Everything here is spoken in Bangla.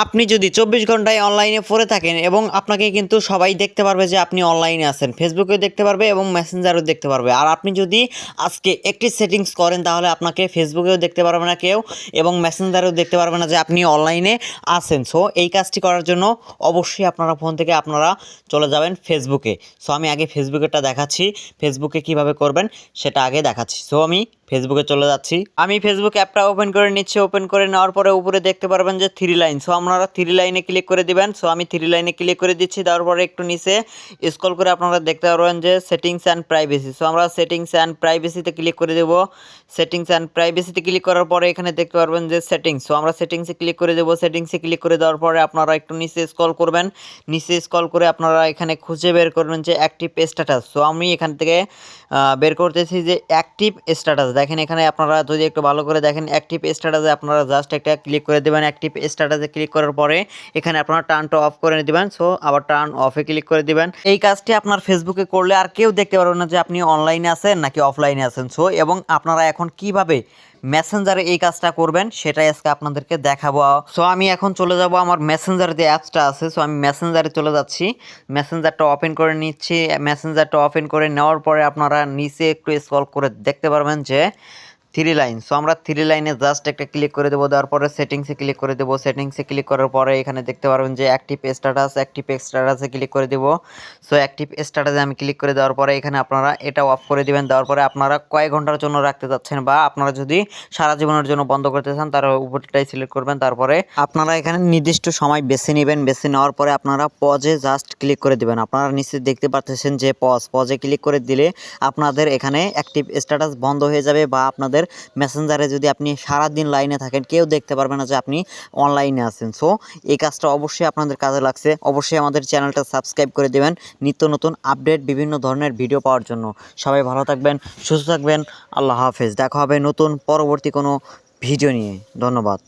আপনি যদি 24 ঘন্টায় অনলাইনে পড়ে থাকেন এবং আপনাকে কিন্তু সবাই দেখতে পারবে যে আপনি অনলাইনে আছেন, ফেসবুকেও দেখতে পারবে এবং মেসেঞ্জারেও দেখতে পারবে। আর আপনি যদি আজকে একটি সেটিংস করেন তাহলে আপনাকে ফেসবুকেও দেখতে পারবে না কেউ এবং মেসেঞ্জারেও দেখতে পারবে না যে আপনি অনলাইনে আছেন। সো এই কাজটি করার জন্য অবশ্যই আপনারা ফোন থেকে আপনারা চলে যাবেন ফেসবুকে। সো আমি আগে ফেসবুকেরটা দেখাচ্ছি, ফেসবুকে কিভাবে করবেন সেটা আগে দেখাচ্ছি। সো আমি ফেসবুকে চলে যাচ্ছি। আমি ফেসবুক অ্যাপটা ওপেন করে নিচ্ছি। ওপেন করে নেওয়ার পরে উপরে দেখতে পারবেন যে 3 লাইন। সো আপনারা 3 লাইনে ক্লিক করে দিবেন। সো আমি 3 লাইনে ক্লিক করে দিচ্ছি। দেওয়ার পরে একটু নিচে স্ক্রল করে আপনারা দেখতে পারবেন যে সেটিংস অ্যান্ড প্রাইভেসি। সো আমরা সেটিংস অ্যান্ড প্রাইভেসিতে ক্লিক করে দেব। সেটিংস অ্যান্ড প্রাইভেসিতে ক্লিক করার পরে এখানে দেখতে পারবেন যে সেটিংস। সো আমরা সেটিংসে ক্লিক করে দেব। সেটিংসে ক্লিক করে দেওয়ার পরে আপনারা একটু নিচে স্ক্রল করবেন। নিচে স্ক্রল করে আপনারা এখানে খুঁজে বের করবেন যে অ্যাক্টিভ স্ট্যাটাস। সো আমি এখান থেকে বের করতেছি যে অ্যাক্টিভ স্ট্যাটাস। দেখেন এখানে আপনারা যদি একটু ভালো করে দেখেন, অ্যাক্টিভ স্ট্যাটাসে আপনারা জাস্ট একটা ক্লিক করে দেবেন। অ্যাক্টিভ স্ট্যাটাসে ক্লিক করার পরে এখানে আপনারা টার্ন টু অফ করে দিবেন। সো আবার টার্ন অফে ক্লিক করে দিবেন। এই কাজটি আপনার ফেসবুকে করলে আর কেউ দেখতে পারবে না যে আপনি অনলাইনে আছেন নাকি অফলাইনে আছেন। সো এবং আপনারা এখন কিভাবে মেসেঞ্জারে এই কাজটা করবেন সেটাই আজকে আপনাদেরকে দেখাবো। সো আমি এখন চলে যাব আমার মেসেঞ্জার যে অ্যাপসটা আছে। সো আমি মেসেঞ্জারে চলে যাচ্ছি, মেসেঞ্জারটা ওপেন করে নিচ্ছি। মেসেঞ্জারটা ওপেন করে নেওয়ার পরে আপনারা নিচে একটু স্ক্রল করে দেখতে পারবেন যে 3 লাইন। সো আমরা 3 লাইনে জাস্ট একটা ক্লিক করে দেবো। দেওয়ার পরে সেটিংসে ক্লিক করে দেবো। সেটিংসে ক্লিক করার পরে এখানে দেখতে পারবেন যে অ্যাক্টিভ স্ট্যাটাস। অ্যাক্টিভ স্ট্যাটাসে ক্লিক করে দেবো। সো অ্যাক্টিভ স্ট্যাটাসে আমি ক্লিক করে দেওয়ার পরে এখানে আপনারা এটা অফ করে দিবেন। দেওয়ার পরে আপনারা কয়েক ঘন্টার জন্য রাখতে চাচ্ছেন বা আপনারা যদি সারা জীবনের জন্য বন্ধ করতে চান তার উপরটাই সিলেক্ট করবেন। তারপরে আপনারা এখানে নির্দিষ্ট সময় বেছে নেবেন। বেছে নেওয়ার পরে আপনারা পজে জাস্ট ক্লিক করে দিবেন। আপনারা নিশ্চয়ই দেখতে পাচ্ছেন যে পজে ক্লিক করে দিলে আপনাদের এখানে অ্যাক্টিভ স্ট্যাটাস বন্ধ হয়ে যাবে বা আপনাদের মেসেঞ্জারে যদি আপনি সারাদিন লাইনে থাকেন কেউ দেখতে পারবে না যে আপনি অনলাইনে আছেন। সো এই কাজটা অবশ্যই আপনাদের কাজে লাগছে। অবশ্যই আমাদের চ্যানেলটা সাবস্ক্রাইব করে দেবেন নিত্য নতুন আপডেট বিভিন্ন ধরনের ভিডিও পাওয়ার জন্য। সবাই ভালো থাকবেন, সুস্থ থাকবেন। আল্লাহ হাফেজ। দেখা হবে নতুন পরবর্তী কোনো ভিডিও নিয়ে। ধন্যবাদ।